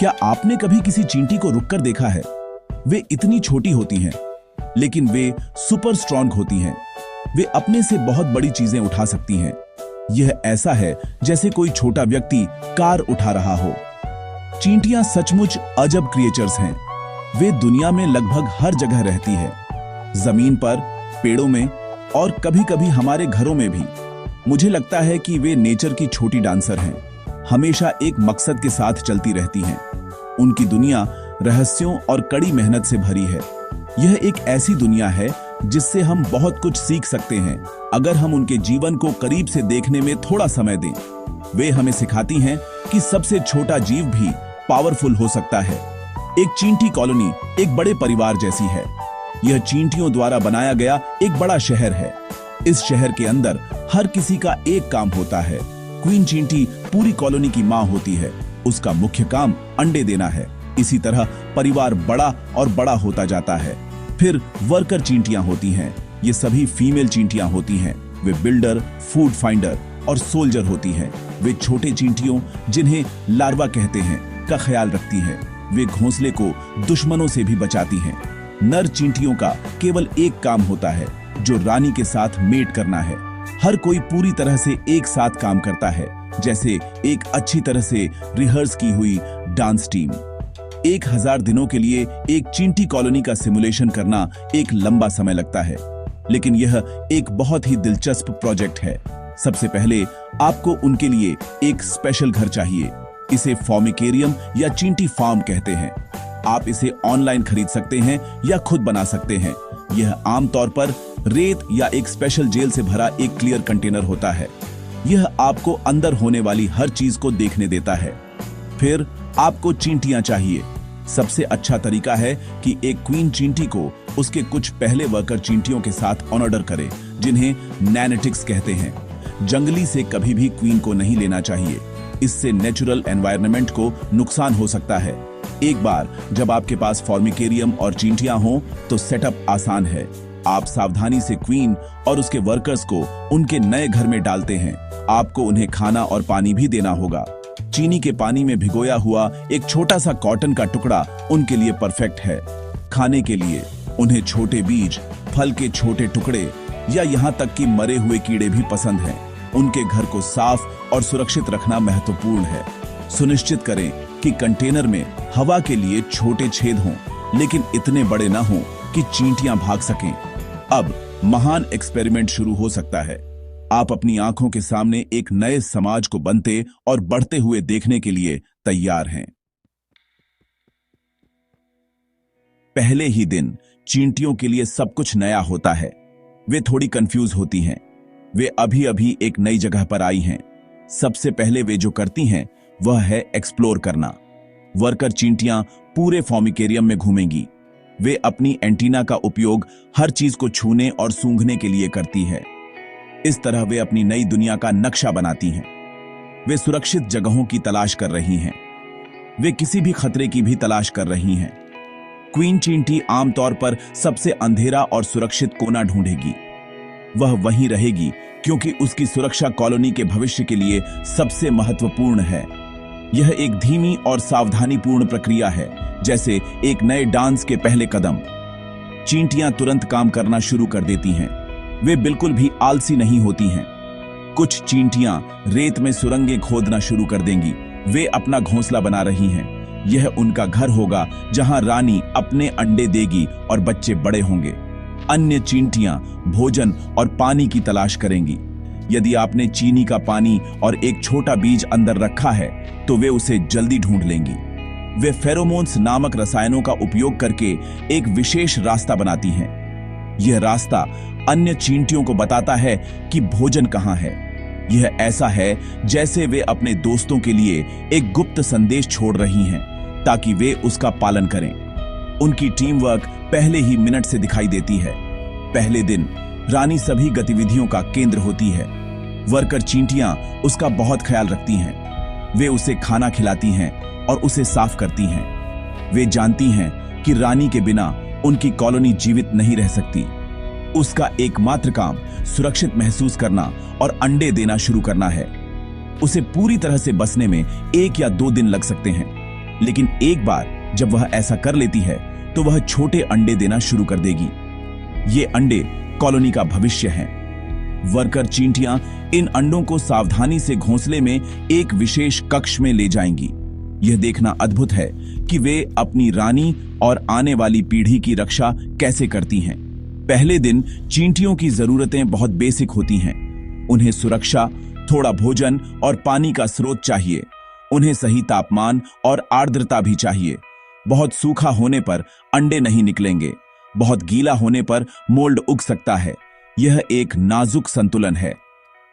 क्या आपने कभी किसी चींटी को रुककर देखा है? वे इतनी छोटी होती हैं, लेकिन वे सुपर स्ट्रॉन्ग होती हैं। वे अपने से बहुत बड़ी चीजें उठा सकती हैं। यह ऐसा है जैसे कोई छोटा व्यक्ति कार उठा रहा हो। चींटियां सचमुच अजब क्रिएचर्स हैं। वे दुनिया में लगभग हर जगह रहती है, जमीन पर, पेड़ों में और कभी-कभी हमारे घरों में भी। मुझे लगता है कि वे नेचर की छोटी डांसर हैं, हमेशा एक मकसद के साथ चलती रहती हैं। उनकी दुनिया रहस्यों और कड़ी मेहनत से भरी है। यह एक ऐसी दुनिया है जिससे हम बहुत कुछ सीख सकते हैं अगर हम उनके जीवन को करीब से देखने में थोड़ा समय दें। वे हमें सिखाती हैं कि सबसे छोटा जीव भी पावरफुल हो सकता है। एक चींटी कॉलोनी एक बड़े परिवार जैसी है। यह चींटियों द्वारा बनाया गया एक बड़ा शहर है। इस शहर के अंदर हर किसी का एक काम होता है। क्वीन चींटी पूरी कॉलोनी की माँ होती है। उसका मुख्य काम अंडे देना है। इसी तरह परिवार बड़ा और बड़ा होता जाता है। फिर वर्कर चींटियां होती हैं। ये सभी फीमेल चींटियां होती हैं। वे बिल्डर, फूड फाइंडर और सोल्जर होती हैं। वे छोटे चींटियों, जिन्हें लार्वा कहते हैं, का ख्याल रखती हैं। वे घोंसले को दुश्मनों से भी बचाती हैं। नर चींटियों का केवल एक काम होता है, जो रानी के साथ मेट करना है। हर कोई पूरी तरह से एक साथ काम करता है, जैसे एक अच्छी तरह से रिहर्स की हुई डांस टीम। 1000 दिनों के लिए एक चींटी कॉलोनी का सिमुलेशन करना एक लंबा समय लगता है, लेकिन यह एक बहुत ही दिलचस्प प्रोजेक्ट है। सबसे पहले आपको उनके लिए एक स्पेशल घर चाहिए। इसे फॉर्मिकेरियम या चींटी फार्म कहते हैं। आप इसे ऑनलाइन खरीद सकते हैं या खुद बना सकते हैं। यह आमतौर पर रेत या एक स्पेशल जेल से भरा एक क्लियर कंटेनर होता है। यह आपको अंदर होने वाली हर चीज को देखने देता है। फिर आपको चींटियां चाहिए। सबसे अच्छा तरीका है कि एक क्वीन चींटी को उसके कुछ पहले वर्कर चींटियों के साथ ऑनर्डर करे, जिन्हें नैनेटिक्स कहते हैं। जंगली से कभी भी क्वीन को नहीं लेना चाहिए। इससे नेचुरल एनवायरनमेंट को नुकसान हो सकता है। एक बार जब आपके पास फॉर्मिकेरियम और चींटियां हों तो सेटअप आसान है। आप सावधानी से क्वीन और उसके वर्कर्स को उनके नए घर में डालते हैं। आपको उन्हें खाना और पानी भी देना होगा। चीनी के पानी में भिगोया हुआ एक छोटा सा कॉटन का टुकड़ा उनके लिए परफेक्ट है। खाने के लिए उन्हें छोटे बीज, फल के छोटे टुकड़े या यहाँ तक कि मरे हुए कीड़े भी पसंद हैं। उनके घर को साफ और सुरक्षित रखना महत्वपूर्ण है। सुनिश्चित करें कि कंटेनर में हवा के लिए छोटे छेद हों, लेकिन इतने बड़े ना हों कि चींटियां भाग सकें। अब महान एक्सपेरिमेंट शुरू हो सकता है। आप अपनी आंखों के सामने एक नए समाज को बनते और बढ़ते हुए देखने के लिए तैयार हैं। पहले ही दिन चींटियों के लिए सब कुछ नया होता है। वे थोड़ी कंफ्यूज होती हैं। वे अभी-अभी एक नई जगह पर आई हैं। सबसे पहले वे जो करती हैं वह है एक्सप्लोर करना। वर्कर चींटियां पूरे फॉर्मिकेरियम में घूमेंगी। वे अपनी एंटीना का उपयोग हर चीज को छूने और सूंघने के लिए करती है। इस तरह वे अपनी नई दुनिया का नक्शा बनाती हैं। वे सुरक्षित जगहों की तलाश कर रही हैं। वे किसी भी खतरे की भी तलाश कर रही हैं। क्वीन चींटी आमतौर पर सबसे अंधेरा और सुरक्षित कोना ढूंढेगी। वह वहीं रहेगी क्योंकि उसकी सुरक्षा कॉलोनी के भविष्य के लिए सबसे महत्वपूर्ण है। यह एक धीमी और सावधानीपूर्ण प्रक्रिया है, जैसे एक नए डांस के पहले कदम। चींटियां तुरंत काम करना शुरू कर देती हैं। वे बिल्कुल भी आलसी नहीं होती हैं। कुछ चींटियां रेत में सुरंगें खोदना शुरू कर देंगी। वे अपना घोंसला बना रही हैं। यह उनका घर होगा जहां रानी अपने अंडे देगी और बच्चे बड़े होंगे। अन्य चींटियां भोजन और पानी की तलाश करेंगी। यदि आपने चीनी का पानी और एक छोटा बीज अंदर रखा है तो वे उसे जल्दी ढूंढ लेंगी। वे फेरोमोन्स नामक रसायनों का उपयोग करके एक विशेष रास्ता बनाती हैं। यह रास्ता अन्य चींटियों को बताता है कि भोजन कहां है। यह ऐसा है जैसे वे अपने दोस्तों के लिए एक गुप्त संदेश छोड़ रही हैं ताकि वे उसका पालन करें। उनकी टीम वर्क पहले ही मिनट से दिखाई देती है। पहले दिन रानी सभी गतिविधियों का केंद्र होती है। वर्कर चींटियां उसका बहुत ख्याल रखती हैं। वे उसे खाना खिलाती हैं और उसे साफ करती हैं। वे जानती हैं कि रानी के बिना उनकी कॉलोनी जीवित नहीं रह सकती। उसका एकमात्र काम सुरक्षित महसूस करना और अंडे देना शुरू करना है। उसे पूरी तरह से बसने में 1 या 2 दिन लग सकते हैं, लेकिन एक बार जब वह ऐसा कर लेती है तो वह छोटे अंडे देना शुरू कर देगी। ये अंडे कॉलोनी का भविष्य हैं। वर्कर चींटियां इन अंडों को सावधानी से घोंसले में एक विशेष कक्ष में ले जाएंगी। यह देखना अद्भुत है कि वे अपनी रानी और आने वाली पीढ़ी की रक्षा कैसे करती हैं। पहले दिन चींटियों की जरूरतें बहुत बेसिक होती हैं। उन्हें सुरक्षा, थोड़ा भोजन और पानी का स्रोत चाहिए। उन्हें सही तापमान और आर्द्रता भी चाहिए। बहुत सूखा होने पर अंडे नहीं निकलेंगे। बहुत गीला होने पर मोल्ड उग सकता है। यह एक नाजुक संतुलन है।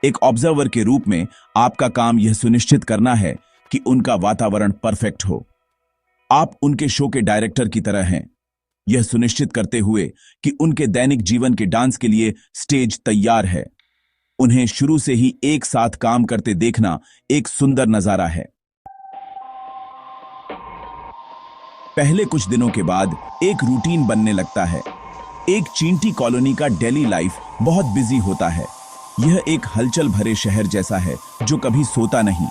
एक ऑब्जर्वर के रूप में आपका काम यह सुनिश्चित करना है कि उनका वातावरण परफेक्ट हो। आप उनके शो के डायरेक्टर की तरह हैं, यह सुनिश्चित करते हुए कि उनके दैनिक जीवन के डांस के लिए स्टेज तैयार है। उन्हें शुरू से ही एक साथ काम करते देखना एक सुंदर नजारा है। पहले कुछ दिनों के बाद एक रूटीन बनने लगता है। एक चींटी कॉलोनी का डेली लाइफ बहुत बिजी होता है। यह एक हलचल भरे शहर जैसा है जो कभी सोता नहीं।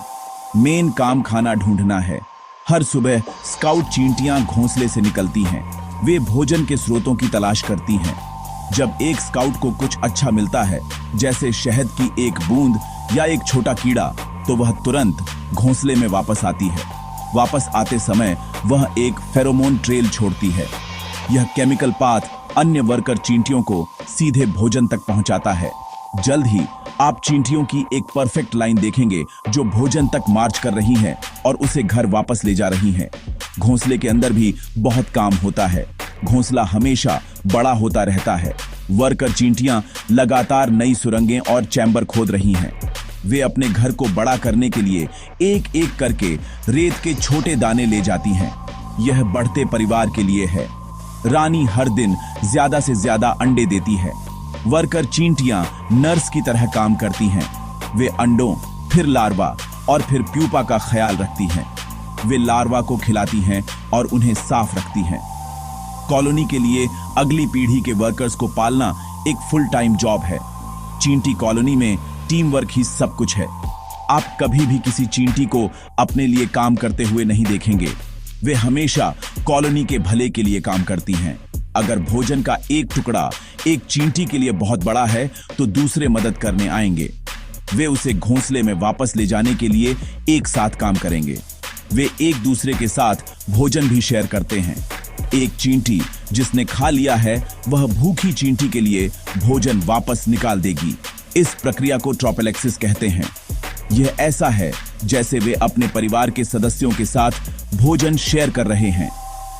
मेन काम खाना ढूंढना है। हर सुबह स्काउट चींटियां घोंसले से निकलती हैं। वे भोजन के स्रोतों की तलाश करती हैं। जब एक स्काउट को कुछ अच्छा मिलता है, जैसे शहद की एक बूंद या एक छोटा कीड़ा, तो वह तुरंत घोंसले में वापस आती है। वापस आते समय वह एक फेरोमोन ट्रेल छोड़ती है। यह केमिकल पाथ अन्य वर्कर चींटियों को सीधे भोजन तक पहुंचाता है। जल्द ही आप चींटियों की एक परफेक्ट लाइन देखेंगे जो भोजन तक मार्च कर रही हैं और उसे घर वापस ले जा रही हैं। घोंसले के अंदर भी बहुत काम होता है। घोंसला हमेशा बड़ा होता रहता है। वर्कर चींटियां लगातार नई सुरंगें और चैम्बर खोद रही हैं। वे अपने घर को बड़ा करने के लिए एक एक करके रेत के छोटे दाने ले जाती हैं। यह बढ़ते परिवार के लिए है। रानी हर दिन ज्यादा से ज्यादा अंडे देती है। वर्कर चींटियां नर्स की तरह काम करती हैं। वे अंडों, फिर लार्वा और फिर प्यूपा का ख्याल रखती हैं। वे लार्वा को खिलाती हैं और उन्हें साफ रखती हैं। कॉलोनी के लिए अगली पीढ़ी के वर्कर्स को पालना एक फुल टाइम जॉब है। चींटी कॉलोनी में टीम वर्क ही सब कुछ है। आप कभी भी किसी चींटी को अपने लिए काम करते हुए नहीं देखेंगे। वे हमेशा कॉलोनी के भले के लिए काम करती हैं। अगर भोजन का एक टुकड़ा एक चींटी के लिए बहुत बड़ा है तो दूसरे मदद करने आएंगे। वे उसे घोंसले में वापस ले जाने के लिए एक साथ काम करेंगे। वे एक दूसरे के साथ भोजन भी शेयर करते हैं। एक चींटी जिसने खा लिया है वह भूखी चींटी के लिए भोजन वापस निकाल देगी। इस प्रक्रिया को ट्रोपेलेक्सिस कहते हैं। यह ऐसा है जैसे वे अपने परिवार के सदस्यों के साथ भोजन शेयर कर रहे हैं।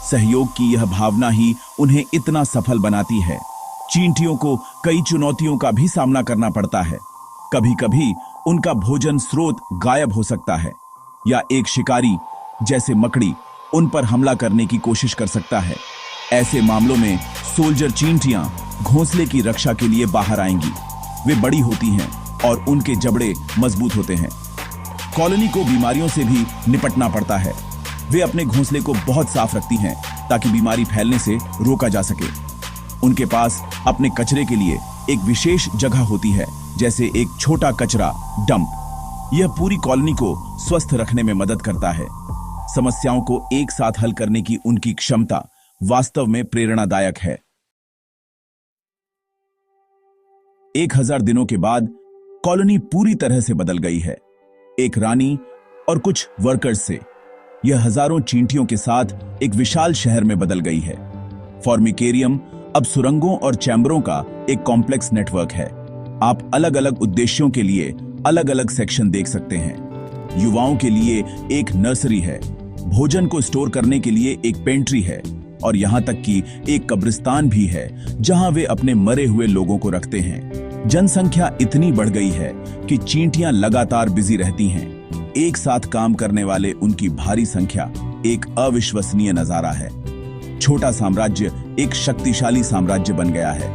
सहयोग की यह भावना ही उन्हें इतना सफल बनाती है। चींटियों को कई चुनौतियों का भी सामना करना पड़ता है। कभी कभी उनका भोजन स्रोत गायब हो सकता है या एक शिकारी जैसे मकड़ी उन पर हमला करने की कोशिश कर सकता है। ऐसे मामलों में सोल्जर चींटियां घोंसले की रक्षा के लिए बाहर आएंगी। वे बड़ी होती हैं और उनके जबड़े मजबूत होते हैं। कॉलोनी को बीमारियों से भी निपटना पड़ता है। वे अपने घोंसले को बहुत साफ रखती हैं ताकि बीमारी फैलने से रोका जा सके। उनके पास अपने कचरे के लिए एक विशेष जगह होती है, जैसे एक छोटा कचरा डंप। यह पूरी कॉलोनी को स्वस्थ रखने में मदद करता है। समस्याओं को एक साथ हल करने की उनकी क्षमता वास्तव में प्रेरणादायक है। 1000 दिनों के बाद कॉलोनी पूरी तरह से बदल गई है। एक रानी और कुछ वर्कर्स से यह हजारों चींटियों के साथ एक विशाल शहर में बदल गई है। फॉर्मिकेरियम अब सुरंगों और चैम्बरों का एक कॉम्प्लेक्स नेटवर्क है। आप अलग अलग उद्देश्यों के लिए अलग अलग सेक्शन देख सकते हैं। युवाओं के लिए एक नर्सरी है, भोजन को स्टोर करने के लिए एक पेंट्री है और यहाँ तक कि एक कब्रिस्तान भी है जहाँ वे अपने मरे हुए लोगों को रखते हैं। जनसंख्या इतनी बढ़ गई है कि चींटियां लगातार बिजी रहती हैं। एक साथ काम करने वाले उनकी भारी संख्या एक अविश्वसनीय नजारा है। छोटा साम्राज्य एक शक्तिशाली साम्राज्य बन गया है।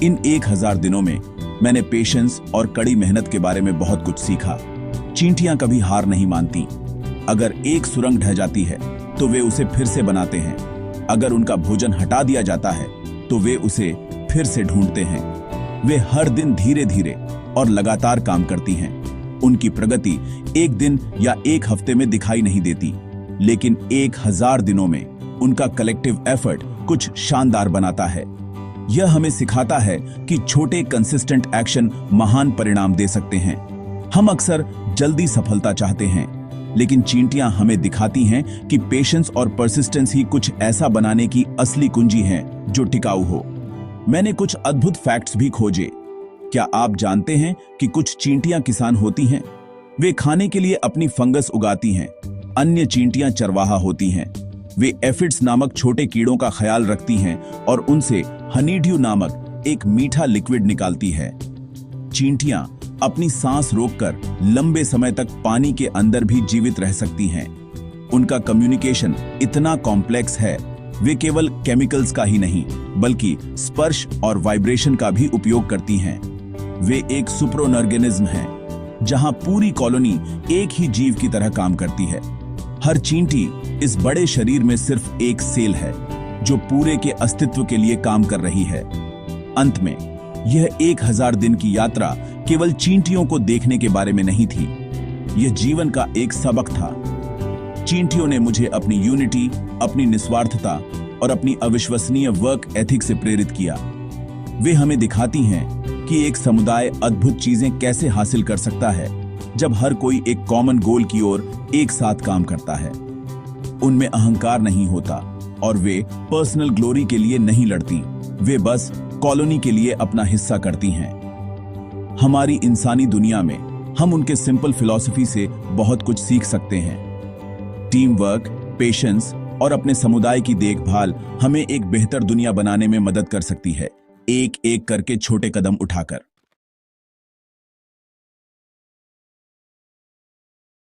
इन 1000 दिनों में मैंने पेशेंस और कड़ी मेहनत के बारे में बहुत कुछ सीखा। चींटियां कभी हार नहीं मानती। अगर एक सुरंग ढह जाती है तो वे उसे फिर से बनाते हैं। अगर उनका भोजन हटा दिया जाता है तो वे उसे फिर से ढूंढते हैं। वे हर दिन धीरे धीरे और लगातार काम करती हैं। उनकी प्रगति एक दिन या एक हफ्ते में दिखाई नहीं देती। लेकिन 1000 दिनों में उनका कलेक्टिव एफर्ट कुछ शानदार बनाता है। यह हमें सिखाता है कि छोटे कंसिस्टेंट एक्शन महान परिणाम दे सकते हैं। हम अक्सर जल्दी सफलता चाहते हैं, लेकिन चींटियां हमें दिखाती हैं कि पेशेंस और परसिस्टेंस ही कुछ ऐसा बनाने की असली कुंजी है जो टिकाऊ हो। मैंने कुछ अद्भुत फैक्ट्स भी खोजे। क्या आप जानते हैं कि कुछ चींटियां किसान होती हैं? वे खाने के लिए अपनी फंगस उगाती हैं। अन्य चींटियां चरवाहा होती हैं। वे एफिड्स नामक छोटे कीड़ों का ख्याल रखती हैं और उनसे हनीड्यू नामक एक मीठा लिक्विड निकालती है। चींटियां अपनी सांस रोककर लंबे समय तक पानी के अंदर भी जीवित रह सकती हैं। उनका कम्युनिकेशन इतना कॉम्प्लेक्स है, वे केवल केमिकल्स का ही नहीं बल्कि स्पर्श और वाइब्रेशन का भी उपयोग करती हैं। वे एक सुपरऑर्गेनिज्म हैं, जहां पूरी कॉलोनी एक ही जीव की तरह काम करती है। हर चींटी इस बड़े शरीर में सिर्फ एक सेल है जो पूरे के अस्तित्व के लिए काम कर रही है। अंत में यह 1000 दिन की यात्रा केवल चींटियों को देखने के बारे में नहीं थी, यह जीवन का एक सबक था। चींटियों ने मुझे अपनी यूनिटी, अपनी निस्वार्थता और अपनी अविश्वसनीय वर्क एथिक से प्रेरित किया। वे हमें दिखाती हैं कि एक समुदाय अद्भुत चीजें कैसे हासिल कर सकता है जब हर कोई एक कॉमन गोल की ओर एक साथ काम करता है। उनमें अहंकार नहीं होता और वे पर्सनल ग्लोरी के लिए नहीं लड़ती, वे बस कॉलोनी के लिए अपना हिस्सा करती हैं। हमारी इंसानी दुनिया में हम उनके सिंपल फिलॉसफी से बहुत कुछ सीख सकते हैं। टीम वर्क, पेशेंस और अपने समुदाय की देखभाल हमें एक बेहतर दुनिया बनाने में मदद कर सकती है, एक एक करके छोटे कदम उठाकर।